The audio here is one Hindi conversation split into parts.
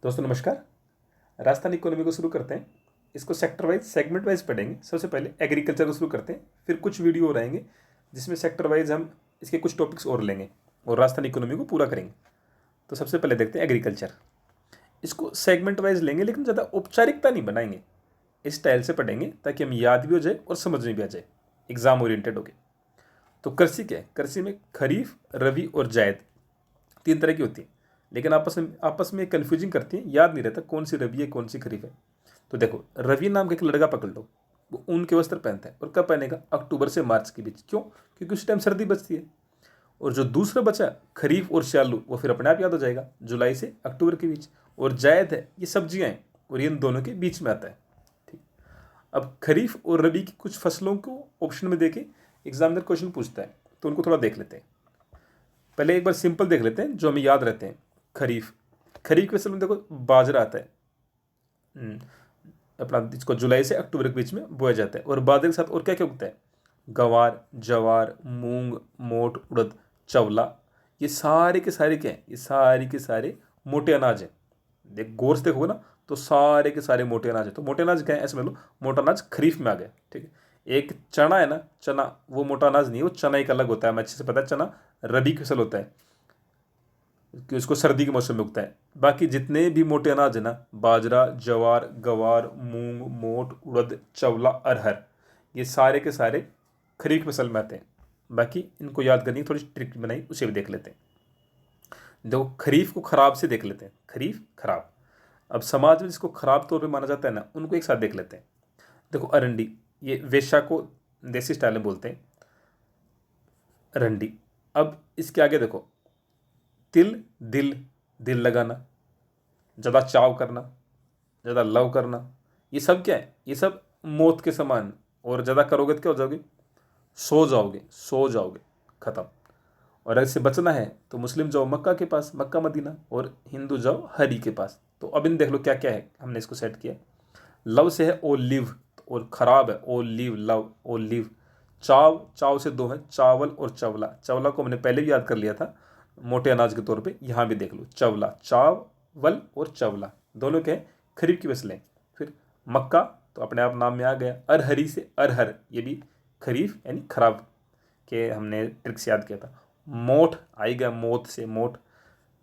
दोस्तों नमस्कार। राजस्थान इकोनॉमी को शुरू करते हैं। इसको सेक्टर वाइज सेगमेंट वाइज पढ़ेंगे। सबसे पहले एग्रीकल्चर को शुरू करते हैं, फिर कुछ वीडियो और आएंगे जिसमें सेक्टर वाइज हम इसके कुछ टॉपिक्स और लेंगे और राजस्थान इकोनॉमी को पूरा करेंगे। तो सबसे पहले देखते हैं एग्रीकल्चर। इसको सेगमेंट वाइज लेंगे लेकिन ज़्यादा औपचारिकता नहीं बनाएंगे, इस स्टाइल से पढ़ेंगे ताकि हम याद भी हो जाए और समझ में भी आ जाए, एग्जाम ओरिएंटेड हो गए। तो कृषि क्या है? कृषि में खरीफ, रबी और जायद तीन तरह की होती है, लेकिन आपस में कन्फ्यूजिंग करती हैं, याद नहीं रहता कौन सी रबी है कौन सी खरीफ है। तो देखो, रवि नाम का एक लड़का पकड़ लो, वो ऊन के वस्त्र पहनता है और कब पहनेगा? अक्टूबर से मार्च के बीच। क्यों? क्योंकि उस टाइम सर्दी बचती है। और जो दूसरा बचा खरीफ और शालू, वो फिर अपने आप याद हो जाएगा, जुलाई से अक्टूबर के बीच। और जायद है, ये सब्जियां हैं और ये इन दोनों के बीच में आता है। ठीक। अब खरीफ और रबी की कुछ फसलों को ऑप्शन में देके एग्जामिनर क्वेश्चन पूछता है, तो उनको थोड़ा देख लेते हैं। पहले एक बार सिंपल देख लेते हैं जो हमें याद रहते हैं। खरीफ, खरीफ के फसल में देखो बाजरा आता है। अपना इसको जुलाई से अक्टूबर के बीच में बोया जाता है। और बाजरे के साथ और क्या क्या उगता है? गवार, जवार, मूंग, मोट, उड़द, चवला। ये सारे के सारे क्या है? ये सारे के सारे मोटे अनाज हैं। देख गौर से देखोगे ना तो सारे के सारे मोटे अनाज है। तो मोटे अनाज क्या है? ऐसे मान लो मोटा अनाज खरीफ में आ गया। ठीक है। एक चना है ना, चना वो मोटा अनाज नहीं है, वो चना एक अलग होता है, हमें अच्छे से पता है। चना रबी की फसल होता है कि उसको सर्दी के मौसम में उगता है। बाकी जितने भी मोटे अनाज है ना, बाजरा, जवार, गवार, मूंग, मोट, उड़द, चवला, अरहर, ये सारे के सारे खरीफ की फसल में आते हैं। बाकी इनको याद करनी थोड़ी ट्रिक बनाई, उसे भी देख लेते हैं। देखो, खरीफ को खराब से देख लेते हैं। खरीफ खराब। अब समाज में जिसको खराब तौर पे माना जाता है ना, उनको एक साथ देख लेते हैं। देखो, अरंडी, ये वेश्या को देसी स्टाइल में बोलते हैं, अरंडी। अब इसके आगे देखो, तिल, दिल, दिल लगाना, ज़्यादा चाव करना, ज़्यादा लव करना, ये सब क्या है? ये सब मौत के समान। और ज़्यादा करोगे तो क्या हो जाओगे? सो जाओगे, सो जाओगे, ख़त्म। और अगर इससे बचना है तो मुस्लिम जाओ मक्का के पास, मक्का मदीना, और हिंदू जाओ हरी के पास। तो अब इन देख लो क्या क्या है, हमने इसको सेट किया। लव से है ओलिव, और खराब है ओलिव, लव, ओलिव। चाव, चाव से दो है, चावल और चवला। चवला को हमने पहले भी याद कर लिया था मोटे अनाज के तौर पे, यहाँ भी देख लो चवला, चावल और चवला दोनों के हैं खरीफ की फसलें। फिर मक्का तो अपने आप नाम में आ गया। अरहरी से अरहर, ये भी खरीफ यानी खराब के हमने ट्रिक्स याद किया था। मोठ आएगा, मौत से मोठ।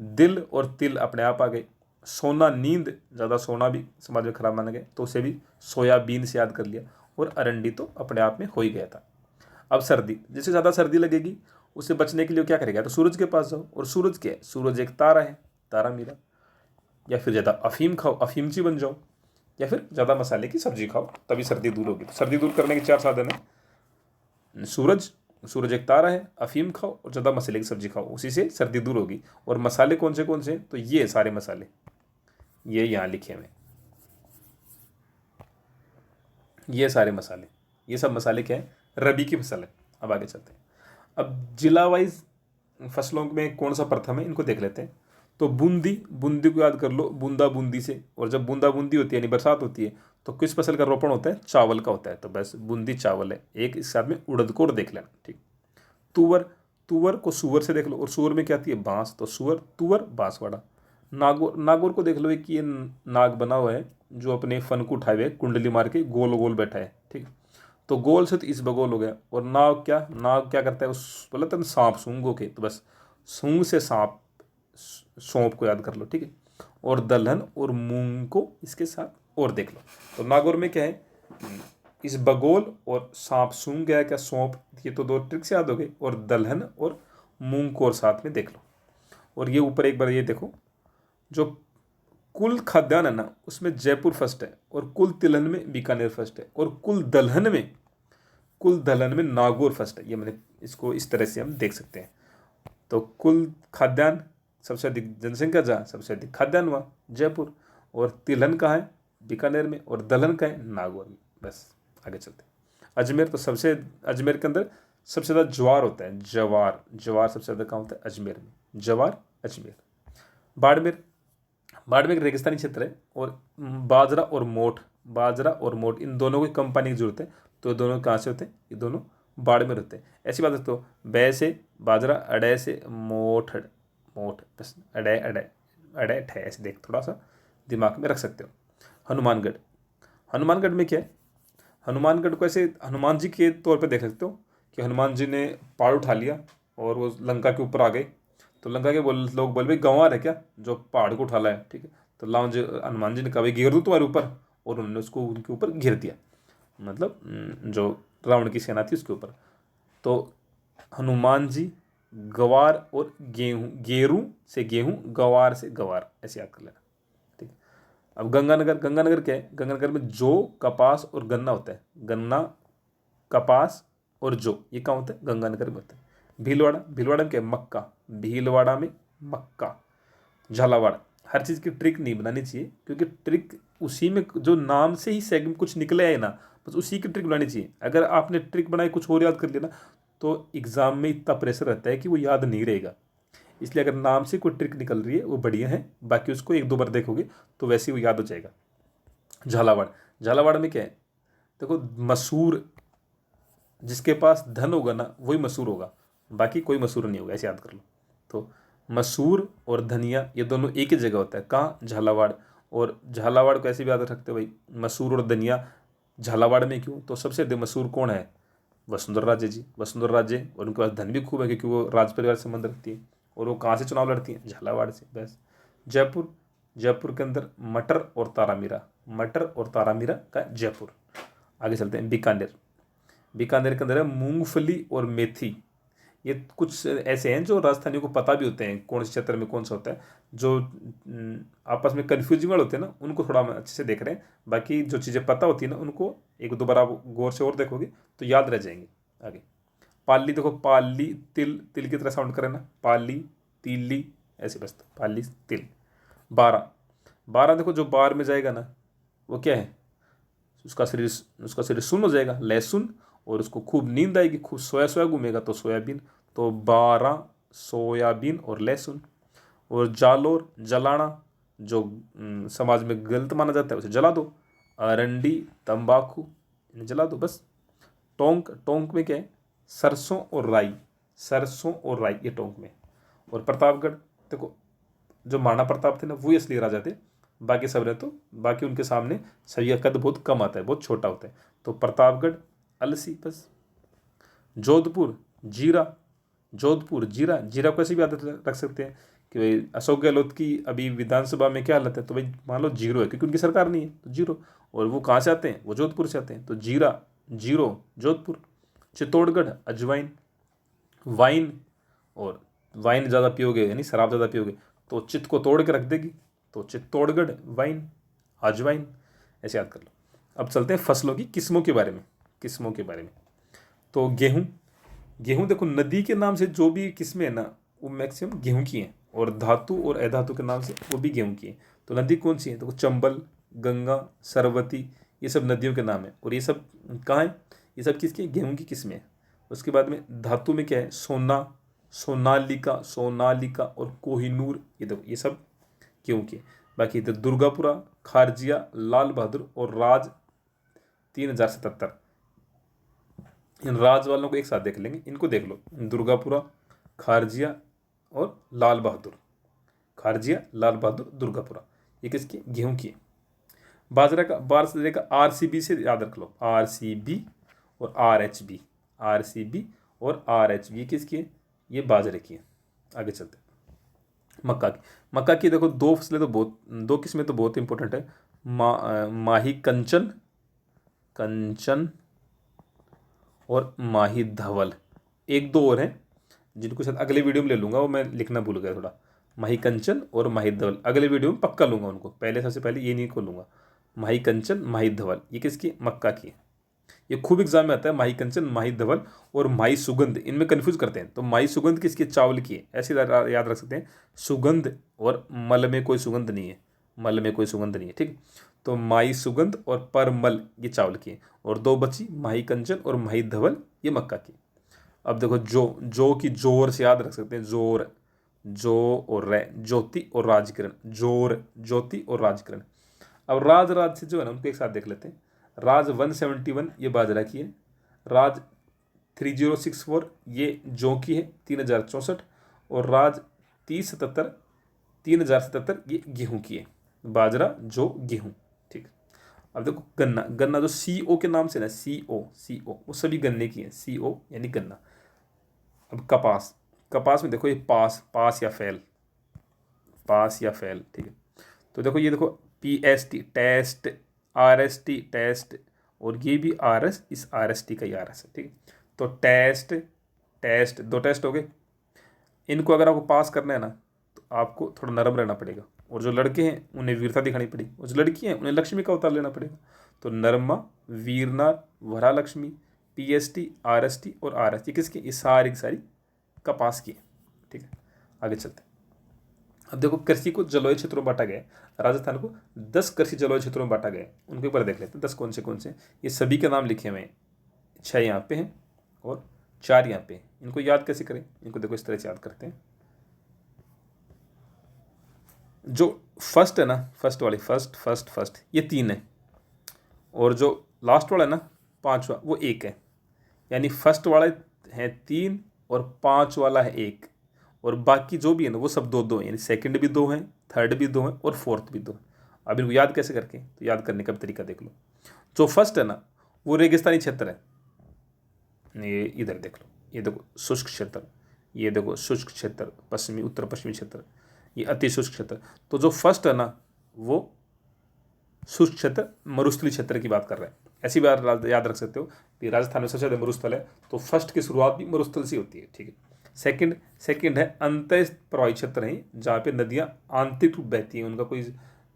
दिल और तिल अपने आप आ गए। सोना, नींद, ज़्यादा सोना भी समाज में खराब माना गया, तो उसे भी सोयाबीन से याद कर लिया। और अरंडी तो अपने आप में हो ही गया था। अब सर्दी, जिससे ज़्यादा सर्दी लगेगी उससे बचने के लिए क्या करेगा? तो सूरज के पास जाओ। और सूरज क्या है? सूरज एक तारा है, तारा मीरा। या फिर ज़्यादा अफीम खाओ, अफीमची बन जाओ। या फिर ज़्यादा मसाले की सब्जी खाओ, तभी सर्दी दूर होगी। तो सर्दी दूर करने के चार साधन है। सूरज, सूरज एक तारा है, अफीम खाओ और ज़्यादा मसाले की सब्जी खाओ, उसी से सर्दी दूर होगी। और मसाले कौन से? तो ये सारे मसाले ये यहाँ लिखे हुए, ये सारे मसाले, ये सब मसाले क्या है? रबी की फसल है। अब आगे चलते हैं। अब जिला वाइज फसलों में कौन सा प्रथम है, इनको देख लेते हैं। तो बूंदी, बूंदी को याद कर लो, बूंदा बूंदी से। और जब बूंदा बूंदी होती है यानी बरसात होती है, तो किस फसल का रोपण होता है? चावल का होता है। तो बस बूंदी चावल है। एक इस साथ में उड़द को और देख लेना। ठीक। तुवर, तुवर को सुअर से देख लो। और सुअर में क्या आती है? बांस। तो सुअर, तुवर, बांसवाड़ा। नागौर, नागौर को देख लो, एक ये नाग बना हुआ है जो अपने फन को उठाए हुए कुंडली मार के गोल गोल बैठा है। ठीक। तो गोल से तो इस बगोल हो गया। और नाग क्या? नाग क्या करता है? उस बोला था सांप, सूंगों के, तो बस सूंग से सांप, सौंप को याद कर लो। ठीक है। और दलहन और मूंग को इसके साथ और देख लो। तो नागौर में क्या है? इस बगोल और सांप, सूंग गया क्या? सौंप। ये तो दो ट्रिक्स याद हो गए। और दलहन और मूंग को और साथ में देख लो। और ये ऊपर एक बार ये देखो, जो कुल खाद्यान्न है ना, उसमें जयपुर फर्स्ट है। और कुल तिलहन में बीकानेर फर्स्ट है। और कुल दलहन में नागौर फर्स्ट है। ये मैंने इसको इस तरह से हम देख सकते हैं। तो कुल खाद्यान्न, सबसे अधिक जनसंख्या जहाँ, सबसे अधिक खाद्यान्न वहाँ जयपुर। और तिलहन कहाँ है? बीकानेर में। और दलहन कहाँ है? नागौर में। बस आगे चलते हैं। अजमेर, तो सबसे, अजमेर के अंदर सबसे ज़्यादा ज्वार होता है, जवार। जवार सबसे ज़्यादा कहाँ होता है? अजमेर में। जवार, अजमेर। बाड़मेर, बाड़मेर एक रेगिस्तानी क्षेत्र है। और बाजरा और मोठ, बाजरा और मोठ इन दोनों की कम पानी की जरूरत है। तो ये दोनों कहाँ से होते हैं? ये दोनों बाड़मेर होते हैं। ऐसी बात है तो बै से बाजरा, अडे से मोठ, मोठ, बस अडे अडे अडे ठे, ऐसे देख थोड़ा सा दिमाग में रख सकते हो। हनुमानगढ़, हनुमानगढ़ में क्या है, हनुमानगढ़ को ऐसे हनुमान जी के तौर पे देख सकते हो कि हनुमान जी ने पहाड़ उठा लिया और वो लंका के ऊपर आ गए, तो लंका के लोग बोले भाई गंवार है क्या जो पहाड़ को उठा लाया, ठीक है। तो लाओ जी, हनुमान जी ने कहा भाई घेर दूँ तुम्हारे ऊपर, और उन्होंने उसको उनके ऊपर घेर दिया, मतलब जो रावण की सेना थी उसके ऊपर। तो हनुमान जी, गवार और गेहूँ, गेरू से गेहूँ, गवार से गवार, ऐसे याद कर लेना, ठीक है। अब गंगानगर, गंगानगर क्या है, गंगानगर में जौ, कपास और गन्ना होता है। गन्ना, कपास और जौ, ये कहाँ होता है, गंगानगर में होता है। भीलवाड़ा, भीलवाड़ा में क्या है, मक्का, भीलवाड़ा में मक्का। झालावाड़, हर चीज़ की ट्रिक नहीं बनानी चाहिए, क्योंकि ट्रिक उसी में जो नाम से ही सेगमेंट कुछ निकले है ना, बस उसी की ट्रिक बनानी चाहिए। अगर आपने ट्रिक बनाई कुछ और याद कर लिया ना, तो एग्जाम में इतना प्रेशर रहता है कि वो याद नहीं रहेगा। इसलिए अगर नाम से कोई ट्रिक निकल रही है वो बढ़िया है, बाकी उसको एक दो बार देखोगे तो वैसे ही वो याद हो जाएगा। झालावाड़, झालावाड़ में क्या है, देखो मसूर, जिसके पास धन होगा ना वही मशहूर होगा, बाकी कोई मशहूर नहीं होगा, ऐसे याद कर लो। तो मसूर और धनिया ये दोनों एक ही जगह होता है, कहाँ, झालावाड़। और झालावाड़ को ऐसे भी याद रखते हो भाई, मसूर और धनिया झालावाड़ में क्यों, तो सबसे अधिक मशहूर कौन है, वसुंधरा राजे जी, वसुंधरा राजे, और उनके पास धन भी खूब है क्योंकि वो राज परिवार से संबंध रखती है। और वो कहाँ से चुनाव लड़ती हैं, झालावाड़ से, बस। जयपुर, जयपुर के अंदर मटर और तारामीरा, मटर और तारामीरा का जयपुर। आगे चलते हैं, बीकानेर, बीकानेर के अंदर है मूंगफली और मेथी। ये कुछ ऐसे हैं जो राजस्थानियों को पता भी होते हैं कौन से क्षेत्र में कौन सा होता है, जो आपस में कन्फ्यूजिंग वर्ड होते हैं ना, उनको थोड़ा हम अच्छे से देख रहे हैं। बाकी जो चीज़ें पता होती है ना, उनको एक दो बार आप गौर से और देखोगे तो याद रह जाएंगे। आगे पाली, देखो पाली, तिल, तिल की तरह साउंड करें ना, पाली, तिली, ऐसे बस, पाली, तिल। बारह, बारह देखो जो बार में जाएगा ना वो क्या है, उसका शरीर सुन हो जाएगा, लहसुन, और उसको खूब नींद आएगी, खूब सोया सोया घूमेगा तो सोयाबीन। तो 12 सोयाबीन और लहसुन। और जालोर, जलाना, जो समाज में गलत माना जाता है उसे जला दो। अरंडी, तंबाकू, इन्हें जला दो बस। टोंक, टोंक में क्या है, सरसों और राई, सरसों और राई, ये टोंक में। और प्रतापगढ़, देखो जो महाराणा प्रताप थे ना वही असली राजा थे, बाकी सब रहे तो बाकी उनके सामने सभी का कद बहुत कम आता है, बहुत छोटा होता है। तो प्रतापगढ़, अलसी, बस। जोधपुर, जीरा, जोधपुर, जीरा, जीरा को ऐसी भी आदत रख सकते हैं कि भाई अशोक गहलोत की अभी विधानसभा में क्या हालत है, तो भाई मान लो जीरो है क्योंकि उनकी सरकार नहीं है, तो जीरो। और वो कहाँ से आते हैं, वो जोधपुर से आते हैं, तो जीरा, जीरो, जोधपुर। चित्तौड़गढ़, अजवाइन, वाइन, और वाइन ज़्यादा पियोगे यानी शराब ज़्यादा पियोगे तो चित्त को तोड़ के रख देगी, तो चित्तौड़गढ़ वाइन, अजवाइन, ऐसे याद कर लो। अब चलते हैं फसलों की किस्मों के बारे में, किस्मों के बारे में। तो गेहूँ, गेहूँ देखो नदी के नाम से जो भी किस्में है ना वो मैक्सिमम गेहूँ की हैं, और धातु और अधातु के नाम से वो भी गेहूँ की हैं। तो नदी कौन सी है, तो चंबल, गंगा, सरवती, ये सब नदियों के नाम है। और ये सब कहाँ है, ये सब किसकी, गेहूँ की किस्में हैं। उसके बाद में धातु में क्या है, सोना, सोनालिका, सोनालिका और कोहिनूर, ये देखो ये सब गेहूँ की है। बाकी इधर दुर्गापुरा, खारजिया, लाल बहादुर और राज 3077, इन राज वालों को एक साथ देख लेंगे, इनको देख लो, दुर्गापुरा, खारजिया और लाल बहादुर, खारजिया, लाल बहादुर, दुर्गापुरा, ये किसकी, गेहूं की है। बाजरे का आरसीबी से याद रख लो, आरसीबी और आरएचबी, आरसीबी और आरएचबी, ये किसकी है, ये बाजरे की है। आगे चलते हैं, मक्का की, मक्का की देखो दो फसलें तो बहुत, दो किस्में तो बहुत इंपॉर्टेंट है। माही कंचन, कंचन और माही धवल, एक दो और हैं जिनको शायद अगले वीडियो में ले लूँगा, वो मैं लिखना भूल गया थोड़ा। माही कंचन और माही धवल अगले वीडियो में पक्का लूँगा उनको, पहले सबसे पहले ये नहीं खोलूँगा। माही कंचन, माही धवल, ये किसकी, मक्का की है। ये खूब एग्जाम में आता है, माही कंचन, माही धवल और माही सुगंध, इनमें कन्फ्यूज करते हैं। तो माही सुगंध किसकी, चावल की है, ऐसे याद रख सकते हैं। सुगंध और मल में कोई सुगंध नहीं है, मल में कोई सुगंध नहीं है, ठीक। तो माही सुगंध और परमल ये चावल की है। और दो बची, माही कंचन और माही धवल, ये मक्का की। अब देखो जो की जोर से याद रख सकते हैं, जोर, जो और रे, ज्योति और राजकिरण, जोर, ज्योति और राजकिरण। अब राज से जो है ना उनको एक साथ देख लेते हैं। राज 171 ये बाजरा की है, राज 3064 ये जौ की है 3064, और राज 3077 3077 ये गेहूं की है। बाजरा, जौ, गेहूं। ठीक। अब देखो गन्ना, गन्ना जो CO के नाम से ना, CO वो सभी गन्ने की है, CO यानी गन्ना। अब कपास, कपास में देखो ये पास या फैल, पास या फैल। ठीक है। तो देखो ये देखो PST टेस्ट, RST टेस्ट, और ये भी RS, इस RST का ही RS है। ठीक है। तो टेस्ट टेस्ट, दो टेस्ट हो गए। इनको अगर आपको पास करना है ना तो आपको थोड़ा नरम रहना पड़ेगा, और जो लड़के हैं उन्हें वीरता दिखानी पड़ेगी, और जो लड़की हैं उन्हें लक्ष्मी का अवतार लेना पड़ेगा। तो नरमा, वीरनार, वरालक्ष्मी, PST, RST और RS, ये किसकी, ये सारी की सारी कपास की है। ठीक है। आगे चलते हैं। अब देखो कृषि को जलवायु क्षेत्रों में बांटा गया है। राजस्थान को 10 कृषि जलवायु क्षेत्रों में बांटा गया है। उनके ऊपर देख लेते हैं 10 कौन से। ये सभी के नाम लिखे हुए हैं, 6 यहाँ पे हैं और 4 यहाँ पे हैं। इनको याद कैसे करें, इनको देखो इस तरह से याद करते हैं। जो फर्स्ट है ना, फर्स्ट वाली, फर्स्ट ये 3 है, और जो लास्ट वाला है ना 5वां, वो 1 है। यानी फर्स्ट वाला है 3 और 5 वाला है 1, और बाकी जो भी है ना वो सब 2-2 हैं। यानी सेकंड भी 2 हैं, थर्ड भी 2 हैं और फोर्थ भी 2 हैं। अब इनको याद कैसे करके, तो याद करने का भी तरीका देख लो। जो फर्स्ट है ना वो रेगिस्तानी क्षेत्र है, ये इधर देख लो, ये देखो शुष्क क्षेत्र, ये देखो शुष्क क्षेत्र, पश्चिमी उत्तर पश्चिमी क्षेत्र, ये अति शुष्क क्षेत्र। तो जो फर्स्ट है ना वो शुष्क क्षेत्र, मरुस्थलीय क्षेत्र की बात कर रहे हैं। ऐसी बात याद रख सकते हो कि राजस्थान में सबसे ज़्यादा मरुस्थल है, तो फर्स्ट की शुरुआत भी मरुस्थल से होती है। ठीक है। सेकंड है अंतः प्रवाही क्षेत्र है, जहाँ पे नदियाँ आंतरिक रूप बहती हैं, उनका कोई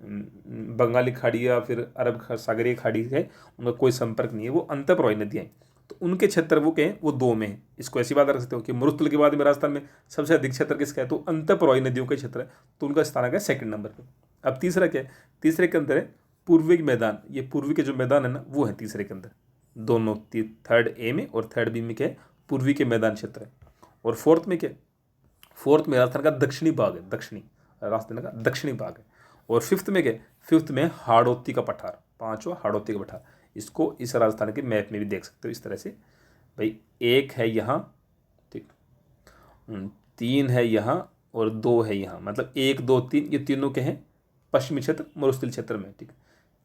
बंगाली खाड़ी या फिर अरब सागरीय खाड़ी है, उनका कोई संपर्क नहीं है, वो अंतः प्रवाही नदियाँ हैं। तो उनके क्षेत्र वो कहें वो 2 में है। इसको ऐसी बात रख सकते हो कि मरुस्थल के बाद में राजस्थान में सबसे अधिक क्षेत्र किसका है, तो अंतः प्रवाही नदियों का क्षेत्र है, तो उनका स्थान आ गया 2nd नंबर पर। अब तीसरा क्या है, तीसरे के अंदर है पूर्वी मैदान। ये पूर्वी के जो मैदान है ना वो है तीसरे के अंदर, दोनों 3rd A में और 3rd B में क्या है, पूर्वी के मैदान क्षेत्र है। और फोर्थ में क्या है, फोर्थ में राजस्थान का दक्षिणी भाग है, दक्षिणी राजस्थान का दक्षिणी भाग है। और फिफ्थ में क्या है, फिफ्थ में हाड़ौती का पठार, 5वां हाड़ौती का पठार। इसको इस राजस्थान के मैप में भी देख सकते हो इस तरह से, भाई 1 है यहाँ, ठीक, 3 है यहाँ और 2 है यहाँ, मतलब 1 2 3 ये तीनों के हैं पश्चिमी क्षेत्र मरुस्थलीय क्षेत्र में। ठीक,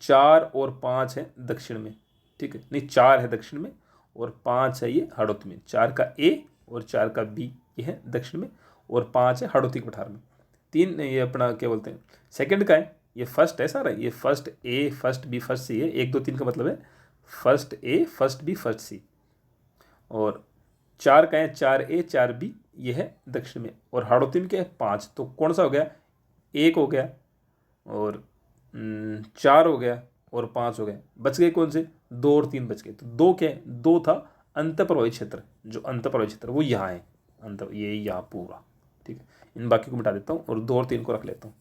4 और 5 है दक्षिण में। ठीक है, नहीं 4 है दक्षिण में और 5 है ये हाड़ौती में। 4 का A और 4 का B ये है दक्षिण में, और 5 है हाड़ौती के पठार में। 3 ये अपना क्या बोलते हैं सेकंड का है, ये फर्स्ट है सारा, ये first A first B first C है। 1 2 3 का मतलब है first A first B first C। और 4 का है 4A 4B ये है दक्षिण में, और हाड़ौती में क्या है 5। तो कौन सा हो गया, 1 हो गया और 4 हो गया और 5 हो गए, बच गए कौन से, 2 और 3 बच गए। तो 2 क्या है, 2 था अंतःप्रवाही क्षेत्र, जो अंतःप्रवाही क्षेत्र वो यहाँ है, अंत ये यहाँ पूरा। ठीक है, इन बाकी को मिटा देता हूँ और 2 और 3 को रख लेता हूँ।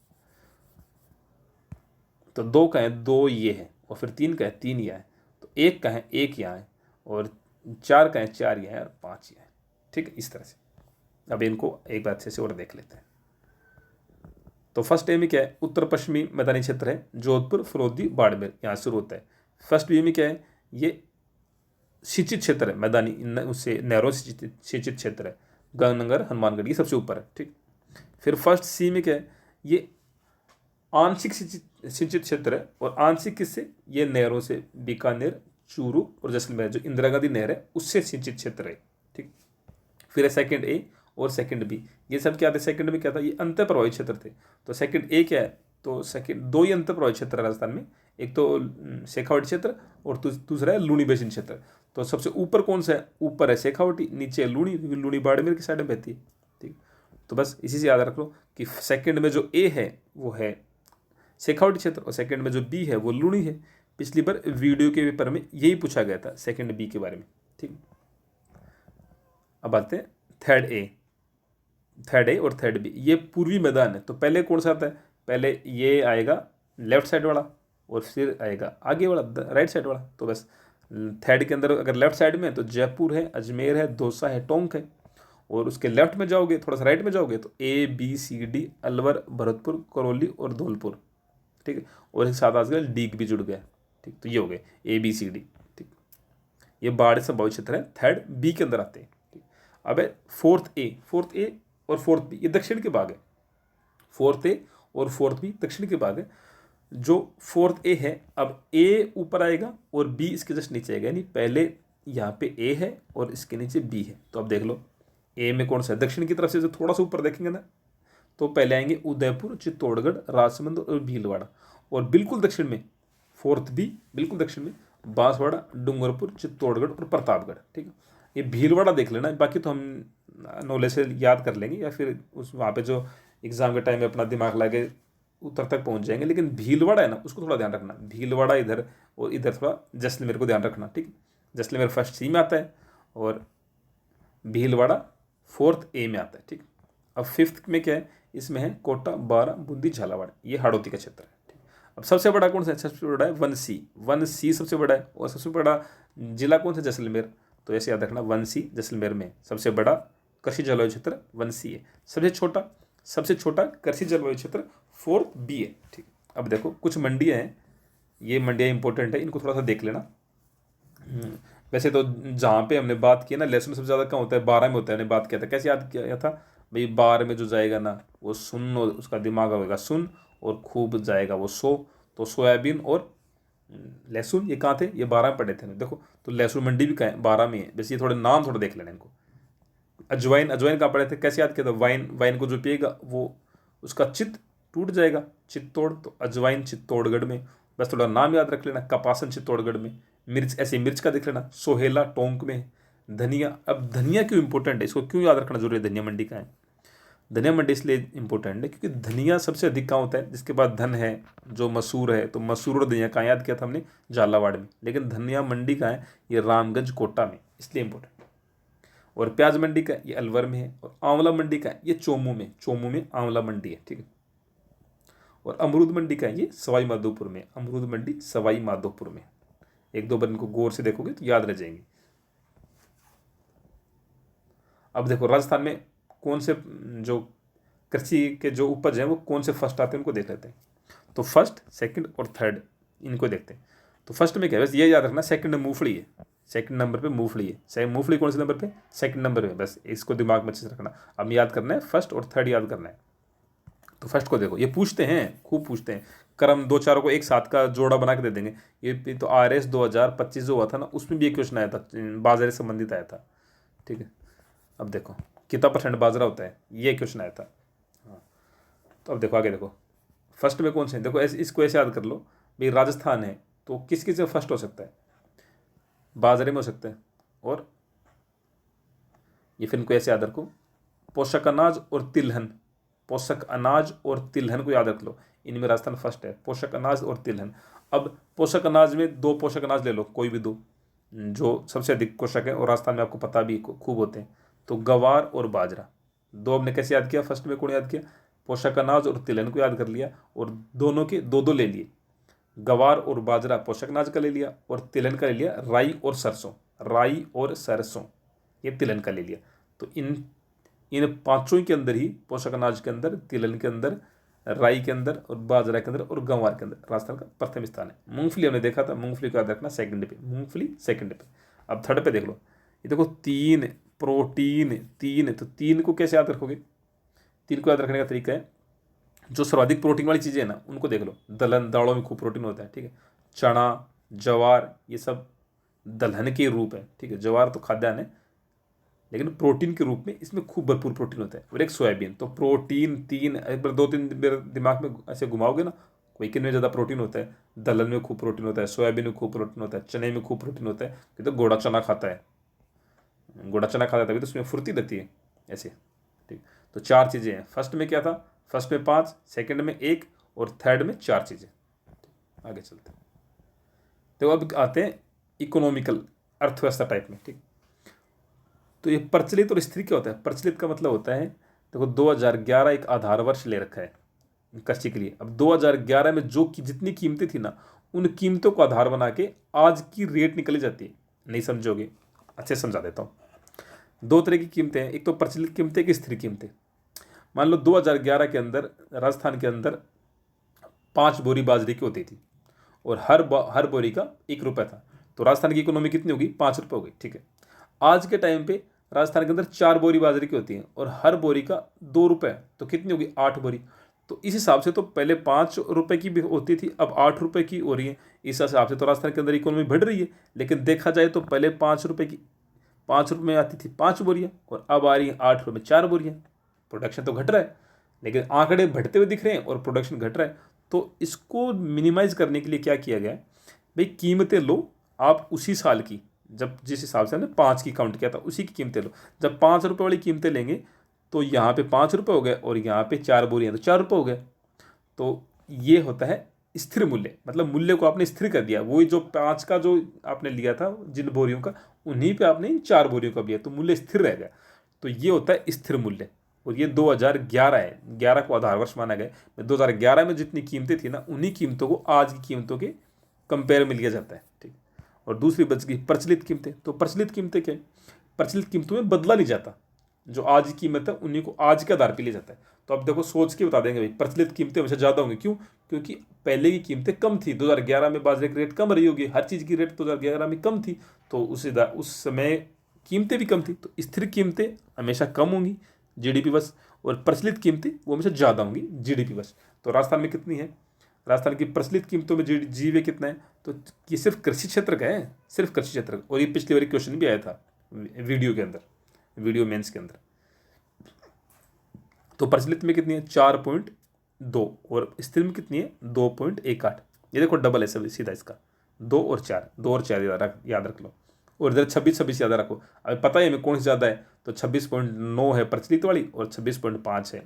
तो 2 का है 2 ये है, और फिर 3 का है 3 यहाँ है, तो 1 का है 1 यहाँ है, और 4 का है 4 यहाँ है और 5 यहाँ है। ठीक है, इस तरह से। अब इनको एक बार अच्छे से और देख लेते हैं। तो फर्स्ट ए में क्या है, उत्तर पश्चिमी मैदानी क्षेत्र है, जोधपुर, फरोदी, बाड़मेर, यहाँ शुरू होता है। फर्स्ट बी में क्या है, ये सिंचित क्षेत्र है, मैदानी उससे नहरों से सिंचित क्षेत्र है, गंगानगर, हनुमानगढ़ ये सबसे ऊपर है। ठीक, फिर फर्स्ट सी में क्या है, ये आंशिक सिंचित क्षेत्र है, और आंशिक किससे, ये नहरों से, बीकानेर, चूरू और जैसलमेर जो इंदिरा गांधी नहर है उससे सिंचित क्षेत्र है। ठीक, फिर है सेकंड ए और सेकंड बी, ये सब क्या थे, सेकंड में क्या था, ये अंतर प्रवाही क्षेत्र थे। तो सेकंड ए क्या है, तो सेकंड 2 ही अंतर प्रवाही क्षेत्र है राजस्थान में, एक तो शेखावटी क्षेत्र और दूसरा है लूणी बेसिन क्षेत्र। तो सबसे ऊपर कौन सा है, ऊपर है शेखावटी, नीचे लूणी, लूणी बाड़मेर की साइड में बहती है। ठीक, तो बस इसी से याद रख लो कि सेकंड में जो ए है वो है शेखावटी क्षेत्र, और सेकंड में जो बी है वो लूणी है। पिछली बार वीडियो के पेपर में यही पूछा गया था सेकंड बी के बारे में। ठीक, अब आते हैं थर्ड ए और थर्ड बी, ये पूर्वी मैदान है। तो पहले कौन सा आता है, पहले ये आएगा लेफ्ट साइड वाला, और फिर आएगा आगे वाला राइट साइड वाला। तो बस थर्ड के अंदर अगर लेफ्ट साइड में है तो जयपुर है, अजमेर है, दौसा है, टोंक है। और उसके लेफ्ट में जाओगे, थोड़ा सा राइट में जाओगे तो A B C D Alwar, Bharatpur, Karauli और धौलपुर। ठीक है, और एक साथ आजकल डीग भी जुड़ गया। ठीक, तो ये हो गए ABCD। ठीक, ये बाढ़ संभावित क्षेत्र है, थर्ड बी के अंदर आते हैं। ठीक, अब है फोर्थ ए और फोर्थ बी, ये दक्षिण के भाग है। फोर्थ ए और फोर्थ बी दक्षिण के भाग है। जो फोर्थ ए है, अब ए ऊपर आएगा और बी इसके जस्ट नीचे आएगा, यानी पहले यहाँ पे ए है और इसके नीचे बी है। तो अब देख लो ए में कौन सा है, दक्षिण की तरफ से जो थोड़ा सा ऊपर देखेंगे ना, तो पहले आएंगे उदयपुर, चित्तौड़गढ़, राजसमंद और भीलवाड़ा, और बिल्कुल दक्षिण में फोर्थ बी, बिल्कुल दक्षिण में बांसवाड़ा, डूंगरपुर, चित्तौड़गढ़ और प्रतापगढ़। ठीक है, ये भीलवाड़ा देख लेना, बाकी तो हम नॉलेज से याद कर लेंगे या फिर उस वहाँ पे जो एग्जाम के टाइम में अपना दिमाग लगा उत्तर तक पहुँच जाएंगे। लेकिन भीलवाड़ा है ना, उसको थोड़ा ध्यान रखना, भीलवाड़ा इधर और इधर थोड़ा जैसलमेर को ध्यान रखना। ठीक, जैसलमेर फर्स्ट सी में आता है और भीलवाड़ा फोर्थ ए में आता है। ठीक, अब फिफ्थ में क्या है, इसमें है कोटा, बारा, बूंदी, झालावाड़, ये हाड़ौती का क्षेत्र है। ठीक, अब सबसे बड़ा कौन सा है, सबसे बड़ा है वन सी, वन सी सबसे बड़ा है, और सबसे बड़ा जिला कौन सा, जैसलमेर। तो ऐसे याद रखना, वन सी जैसलमेर में सबसे बड़ा कृषि जलवायु क्षेत्र वन सी है। सबसे छोटा कृषि जलवायु क्षेत्र फोर्थ बी है। ठीक, अब देखो कुछ मंडियाँ हैं, ये मंडियाँ इंपॉर्टेंट है, इनको थोड़ा सा देख लेना। वैसे तो जहाँ पे हमने बात की ना, लहसुन सबसे ज़्यादा कहाँ होता है, 12 में होता है, हमने बात किया था, कैसे याद किया था भाई, 12 में जो जाएगा ना वो सुन, और उसका दिमाग होगा सुन, और खूब जाएगा वो सो। तो सोयाबीन और लहसुन ये कहाँ थे, ये 12 में पड़े थे। देखो तो लहसुन मंडी भी कहाँ है, 12 में है। वैसे ये थोड़े नाम थोड़ा देख लेना इनको। अजवाइन कहाँ पड़े थे, कैसे याद किया था, वाइन को जो पिएगा वो उसका चित्त टूट जाएगा, चित्तौड़, तो अजवाइन चित्तौड़गढ़ में। बस थोड़ा नाम याद रख लेना, कपासन चित्तौड़गढ़ में। मिर्च, ऐसे मिर्च का देख लेना, सोहेला टोंक में। धनिया, अब धनिया क्यों इंपॉर्टेंट है, इसको क्यों याद रखना जरूरी है, धनिया मंडी का है। धनिया मंडी इसलिए इंपॉर्टेंट है क्योंकि धनिया सबसे अधिक कहाँ होता है, जिसके बाद धन है, जो मसूर है, तो मसूर और धनिया कहाँ याद किया था हमने, झालावाड़ में। लेकिन धनिया मंडी का है ये रामगंज कोटा में, इसलिए इंपॉर्टेंट। और प्याज मंडी का ये अलवर में है, और आंवला मंडी का ये चोमू में आंवला मंडी है। ठीक है, और अमरूद मंडी का ये सवाई माधोपुर में, अमरूद मंडी सवाई माधोपुर में। एक दो बार इनको गौर से देखोगे तो याद रह जाएंगे। अब देखो राजस्थान में कौन से जो कृषि के जो उपज हैं वो कौन से फर्स्ट आते हैं, उनको देख लेते हैं। तो फर्स्ट, सेकंड और थर्ड इनको देखते हैं। तो फर्स्ट में क्या है, बस ये याद रखना, सेकंड में मूंगफली है, सेकंड नंबर पे मूंगफली है। सही, मूंगफली कौन से नंबर पे, सेकंड नंबर पे। बस इसको दिमाग में अच्छे से रखना। अब याद करना है फर्स्ट और थर्ड याद करना है। तो फर्स्ट को देखो, ये पूछते हैं, खूब पूछते हैं, क्रम दो चारों को एक साथ का जोड़ा बना के दे देंगे। ये तो RS 2025 जो हुआ था ना, उसमें भी एक क्वेश्चन आया था, बाजरे से संबंधित आया था। ठीक है, अब देखो कितना % बाजरा होता है, ये क्वेश्चन आया था। हाँ, तो अब देखो आगे देखो, फर्स्ट में कौन से हैं, देखो ऐसे, इसको ऐसे याद कर लो भाई, राजस्थान है तो किस किस से फर्स्ट हो सकता है, बाजरे में हो सकता है। और ये फिर इनको ऐसे याद रखो, पोषक अनाज और तिलहन, पोषक अनाज और तिलहन को याद रख लो, इनमें राजस्थान फर्स्ट है, पोषक अनाज और तिलहन। अब पोषक अनाज में 2 पोषक अनाज ले लो, कोई भी 2 जो सबसे अधिक पोषक है, और राजस्थान में आपको पता भी खूब होते हैं, तो गवार और बाजरा। 2 हमने कैसे याद किया, फर्स्ट में कौन याद किया, पोषक अनाज और तिलहन को याद कर लिया, और दोनों के 2 ले लिए। गवार और बाजरा पोषक अनाज का ले लिया, और तिलहन का ले लिया राई और सरसों, ये तिलहन का ले लिया। तो इन पांचों के अंदर ही, पोषक अनाज के अंदर, तिलहन के अंदर, राई के अंदर और बाजरा के अंदर और गंवार के अंदर राजस्थान का प्रथम स्थान है। मूंगफली हमने देखा था, मूंगफली को याद रखना सेकंड पे, मूंगफली सेकंड पे। अब थर्ड पे देख लो, ये देखो 3 प्रोटीन, 3, तो 3 को कैसे याद रखोगे, 3 को याद रखने का तरीका है, जो सर्वाधिक प्रोटीन वाली चीज़ें हैं ना उनको देख लो। दलहन, दालों में खूब प्रोटीन होता है। ठीक है, चना, ज्वार, ये सब दलहन के रूप है। ठीक है, ज्वार तो खाद्यान्न है, लेकिन प्रोटीन के रूप में इसमें खूब भरपूर प्रोटीन होता है। और एक सोयाबीन, तो प्रोटीन 3, एक बार 2-3 बार दिमाग में ऐसे घुमाओगे ना, कोई किन में ज़्यादा प्रोटीन होता है, दलहन में खूब प्रोटीन होता है, सोयाबीन में खूब प्रोटीन होता है, चने में खूब प्रोटीन होता है। कि तो गोड़ा चना खाता है, तभी तो उसमें फुर्ती रहती है ऐसे। ठीक, तो 4 चीज़ें हैं। फर्स्ट में क्या था, फर्स्ट में 5, सेकंड में 1 और थर्ड में 4 चीज़ें। आगे चलते हैं, तो अब आते हैं इकोनॉमिकल, अर्थव्यवस्था टाइप में। ठीक, तो ये प्रचलित और स्थिर क्या होता है, प्रचलित का मतलब होता है, देखो 2011 एक आधार वर्ष ले रखा है कृषि के लिए। अब 2011 में जो जितनी कीमतें थी ना, उन कीमतों को आधार बना के आज की रेट निकली जाती है। नहीं समझोगे, अच्छे समझा देता हूँ। 2 तरह की कीमतें हैं, एक तो प्रचलित कीमतें, एक स्थिर कीमतें। मान लो 2011 के अंदर राजस्थान के अंदर 5 बोरी बाजरे की होती थी, और हर बोरी का 1 रुपये था, तो राजस्थान की इकोनॉमी कितनी होगी, 5 रुपये हो गई। ठीक है, आज के टाइम पे राजस्थान के अंदर 4 बोरी बाजरे की होती है, और हर बोरी का 2 रुपये, तो कितनी होगी, 8 बोरी। तो इस हिसाब से तो पहले 5 रुपये की भी होती थी, अब 8 रुपये की हो रही है। इस हिसाब से तो राजस्थान के अंदर इकोनॉमी बढ़ रही है। लेकिन देखा जाए तो पहले 5 रुपये की 5 रुपये में आती थी 5 बोरियाँ, और अब आ रही है 8 रुपये में 4 बोरियाँ। प्रोडक्शन तो घट रहा है, लेकिन आंकड़े बढ़ते हुए दिख रहे हैं और प्रोडक्शन घट रहा है। तो इसको मिनिमाइज करने के लिए क्या किया गया है, भाई कीमतें लो आप उसी साल की, जब जिस हिसाब से हमने 5 की काउंट किया था उसी की कीमतें लो। जब 5 रुपये वाली कीमतें लेंगे तो यहाँ पे 5 रुपये हो गए और यहाँ पे 4 बोरियाँ तो 4 रुपये हो गए। तो ये होता है स्थिर मूल्य, मतलब मूल्य को आपने स्थिर कर दिया। वही जो 5 का जो आपने लिया था जिन बोरियों का, उन्हीं पे आपने इन 4 बोरियों का भी है, तो मूल्य स्थिर रह गया। तो ये होता है स्थिर मूल्य। और ये 2011 है, 11 को आधार वर्ष माना गया। 2011 में जितनी कीमतें थी ना, उन्हीं कीमतों को आज की कीमतों के कंपेयर में लिया जाता है, ठीक। और दूसरी बच गई प्रचलित कीमतें। तो प्रचलित कीमतें क्या है, प्रचलित कीमतों में बदला नहीं जाता, जो आज की कीमत है उन्हीं को आज के आधार पर लिया जाता है। तो अब देखो सोच के बता देंगे भाई प्रचलित कीमतें हमेशा ज़्यादा होंगी, क्यों? क्योंकि पहले की कीमतें कम थी। 2011 में बाजरे की रेट कम रही होगी, हर चीज़ की रेट 2011 में कम थी, तो उस समय कीमतें भी कम थी। तो स्थिर कीमतें हमेशा कम होंगी जीडीपी बस, और प्रचलित कीमतें वो हमेशा ज़्यादा होंगी जीडीपी बस। तो राजस्थान में कितनी है, राजस्थान की प्रचलित कीमतों में जीवे कितना है, तो ये सिर्फ कृषि क्षेत्र का है, सिर्फ कृषि क्षेत्र का। और ये पिछली बार क्वेश्चन भी आया था वीडियो के अंदर, वीडियो मेंस के अंदर। तो प्रचलित में कितनी है 4.2, और स्थिर में कितनी है 2.18। ये देखो डबल है सब सीधा इसका, 2 और 4, 2 और 4 याद रख लो। और इधर 26 याद रखो। अभी पता है हमें कौन सी ज़्यादा है, तो 26.9 है प्रचलित वाली और 26.5 है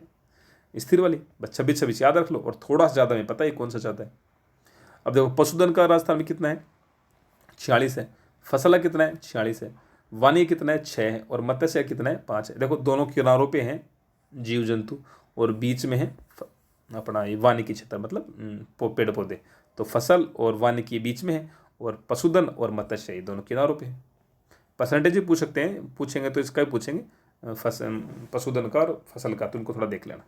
स्थिर वाली। बस 26 याद रख लो, और थोड़ा सा ज़्यादा हमें पता है कौन सा ज़्यादा है। अब देखो पशुधन का राजस्थान में कितना है 46 है, फसल का कितना है 46 है, वानिकी कितना है 6 है, और मत्स्य कितना है 5 है। देखो दोनों किनारों पे हैं जीव जंतु, और बीच में है अपना ये वानिकी क्षेत्र, मतलब पेड़ पौधे। तो फसल और वानिकी बीच में है, और पशुधन और मत्स्य ये दोनों किनारों पे है। परसेंटेज भी पूछ सकते हैं, पूछेंगे तो इसका भी पूछेंगे पशुधन का और फसल का, तो उनको थोड़ा देख लेना।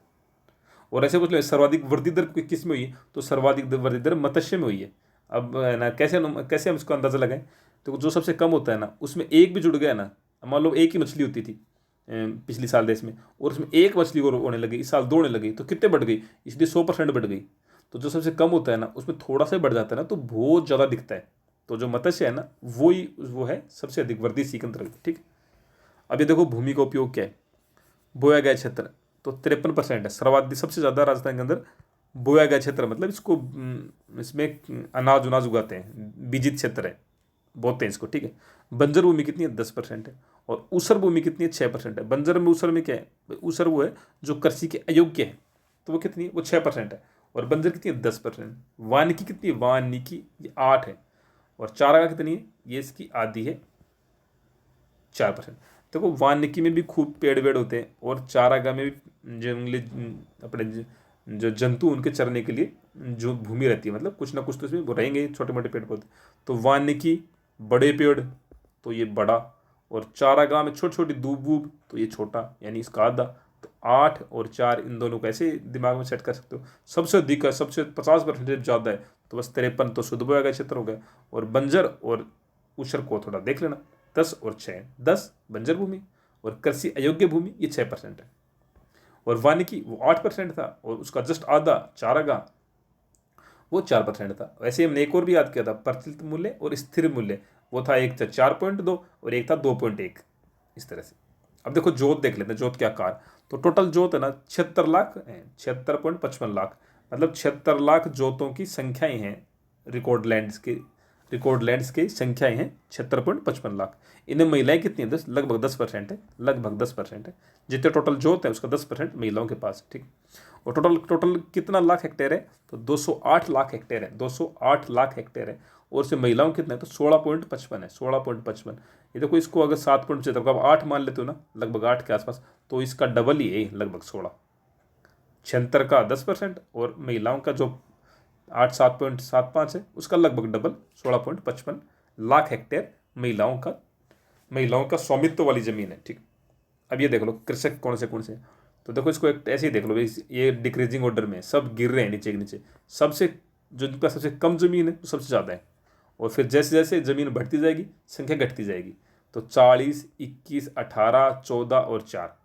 और ऐसे पूछ लो सर्वाधिक वृद्धि दर किस में हुई है, तो सर्वाधिक वृद्धि दर मत्स्य में हुई है। अब है ना कैसे हम इसको अंदाज़ा लगाएं, तो जो सबसे कम होता है ना उसमें एक भी जुड़ गया ना, मान लो एक ही मछली होती थी पिछले साल देश में, और उसमें एक मछली और होने लगी, इस साल 2 होने लगी, तो कितने बढ़ गई, इसलिए 100% बढ़ गई। तो जो सबसे कम होता है ना उसमें थोड़ा सा बढ़ जाता है ना, तो बहुत ज़्यादा दिखता है। तो जो मत्स्य है ना वो है सबसे अधिक वृद्धिशील अंतर्गत, ठीक। अब ये देखो भूमि का उपयोग क्या है, बोया गया क्षेत्र तो 53% है, सर्वाधिक सबसे ज़्यादा राजस्थान के अंदर बोया गया क्षेत्र, मतलब इसको इसमें अनाज उनाज उगाते हैं, बीजित क्षेत्र है, बोते हैं इसको, ठीक है। बंजर भूमि कितनी है 10% है, और ऊसर भूमि कितनी है 6% है। बंजर में ऊसर में क्या है, ऊसर वो है जो कृषि के अयोग्य है, तो वो कितनी है, वो 6% है। और बंजर कितनी है 10%। वानिकी कितनी है, वानिकी ये 8 है। और चारागाह कितनी है, ये इसकी आधी है 4%। देखो वानिकी में भी खूब पेड़ वेड़ होते हैं, और चारागाह में भी जंगली अपने जो जंतु उनके चरने के लिए जो भूमि रहती है, मतलब कुछ ना कुछ तो इसमें वो रहेंगे छोटे मोटे पेड़ पौधे। तो वानिकी बड़े पेड़, तो ये बड़ा, और चारागाह में छोटी छोटी दूब वूब, तो ये छोटा, यानी इसका आधा। तो 8 और 4 इन दोनों को ऐसे दिमाग में सेट कर सकते हो। सबसे अधिक है, सबसे 50% ज़्यादा है, तो बस 53 तो शुद्ध बोया गया क्षेत्र हो गया। और बंजर और ऊसर को थोड़ा देख लेना, 10 और 6, 10 बंजर भूमि, और कृषि अयोग्य भूमि ये 6% है। और वानिकी वो 8% था, और उसका जस्ट आधा चारागाह वो 4% था। वैसे हमने एक और भी याद किया था, प्रचलित मूल्य और स्थिर मूल्य, वो था एक था 4.2 और एक था 2.1, इस तरह से। अब देखो जोत देख लेते हैं, जोत क्या कार। तो टोटल जोत है ना 76 लाख है, 76.55 लाख, मतलब 76 लाख जोतों की संख्याएं हैं। रिकॉर्ड लैंड्स की संख्याएं हैं 76.55 लाख। इनमें महिलाएं कितनी हैं, लगभग 10% है, लगभग 10% है। जितने टोटल जोत है उसका 10% महिलाओं के पास है, ठीक। और टोटल कितना लाख हेक्टेयर है, तो 208 लाख हेक्टेयर है, 208 लाख हेक्टेयर है। और उससे महिलाओं कितना है, तो 16.55 है, 16.55। ये देखो इसको अगर 7.75 अब 8 मान लेते हो ना, लगभग 8 के आसपास, तो इसका डबल ही है, लगभग 16। 76 का 10% और महिलाओं का जो 7.75 है उसका लगभग डबल 16.55 लाख हेक्टेयर महिलाओं का स्वामित्व वाली जमीन है, ठीक। अब ये देख लो कृषक कौन से, तो देखो इसको एक ऐसे ही देख लो, ये डिक्रीजिंग ऑर्डर में सब गिर रहे हैं नीचे के नीचे। सबसे जो जिनका सबसे कम जमीन है वो सबसे ज़्यादा है, और फिर जैसे जैसे जमीन बढ़ती जाएगी संख्या घटती जाएगी। तो 40, 21, 18, 14 और 4,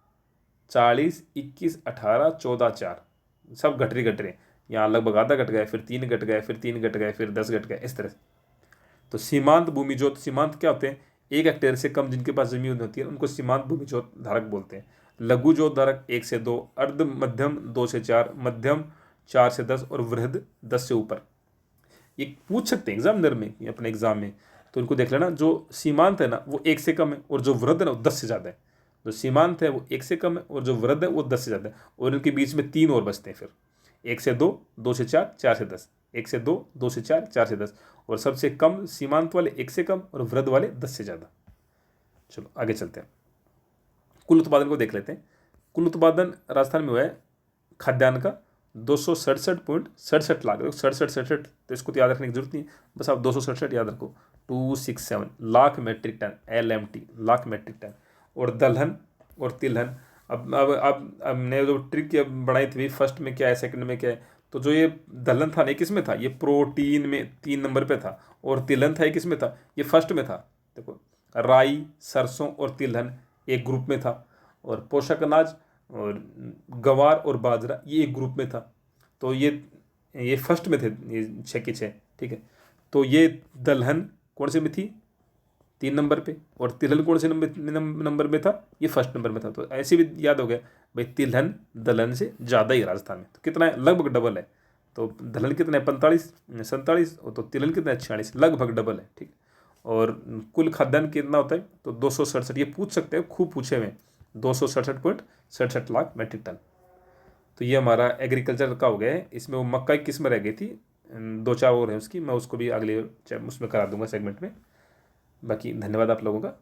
40, 21, 18, 14, 4, सब घट रहे हैं। यहाँ लगभग आधा घट गया, फिर 3 घट गए, फिर 3 घट गए, फिर 10 घट गए, इस तरह से। तो सीमांत भूमि जोत, सीमांत क्या होते हैं? 1 हेक्टेयर से कम जिनके पास जमीन होती है उनको सीमांत भूमि जोत धारक बोलते हैं। लघु जोत धारक 1 से 2, अर्ध मध्यम 2 से 4, मध्यम 4 से 10 और वृहद 10 से ऊपर। ये पूछ सकते हैं एग्जामिनर में, अपने एग्जाम में, तो उनको देख लेना। जो सीमांत है ना वो 1 से कम है, और जो वृहद है ना वो 10 से ज़्यादा है। जो सीमांत है वो 1 से कम है, और जो वृहद है वो 10 से ज़्यादा है, और इनके बीच में 3 और बचते हैं फिर। 1 से 2, 2 से 4, 4 से 10, 1 से 2, 2 से 4, 4 से 10, और सबसे कम सीमांत वाले 1 से कम और वृहद वाले 10 से ज़्यादा। चलो आगे चलते हैं, कुल उत्पादन को देख लेते हैं। कुल उत्पादन राजस्थान में हुआ है खाद्यान्न का 267.67 लाख। 67 तो इसको तो याद रखने की जरूरत नहीं, बस आप 267 याद रखो। 267 lakh metric ton, LMT, lakh metric ton. और दलहन और तिलहन, अब ने जो ट्रिक बनाई थी फर्स्ट में क्या है, सेकंड में क्या है, तो जो ये दलहन था नहीं किस में था, ये प्रोटीन में 3 नंबर पे था, और तिलहन था ये किस में था, ये फर्स्ट में था। देखो राई, सरसों और तिलहन एक ग्रुप में था, और पोषक अनाज और गवार और बाजरा ये एक ग्रुप में था। तो ये फर्स्ट में थे, ये 6 के 6, ठीक है। तो ये दलहन कौन से में थी, 3 नंबर पे, और तिलहन कौन से नंबर में था, ये फर्स्ट नंबर में था। तो ऐसे भी याद हो गया भाई, तिलहन दलहन से ज़्यादा ही राजस्थान में, तो कितना है, लगभग डबल है। तो दलहन कितना है, 45 47, तो तिलहन कितना है, 46, लगभग डबल है, ठीक। और कुल खाद्यान्न कितना होता है, तो 267, ये पूछ सकते हैं, खूब पूछे हुए, 267.67 लाख मेट्रिक टन। तो ये हमारा एग्रीकल्चर का हो गया है। इसमें वो मक्का की किस्म रह गई थी, 2-4 और है उसकी, मैं उसको भी अगले उसमें करा दूंगा सेगमेंट में। बाकी धन्यवाद आप लोगों का।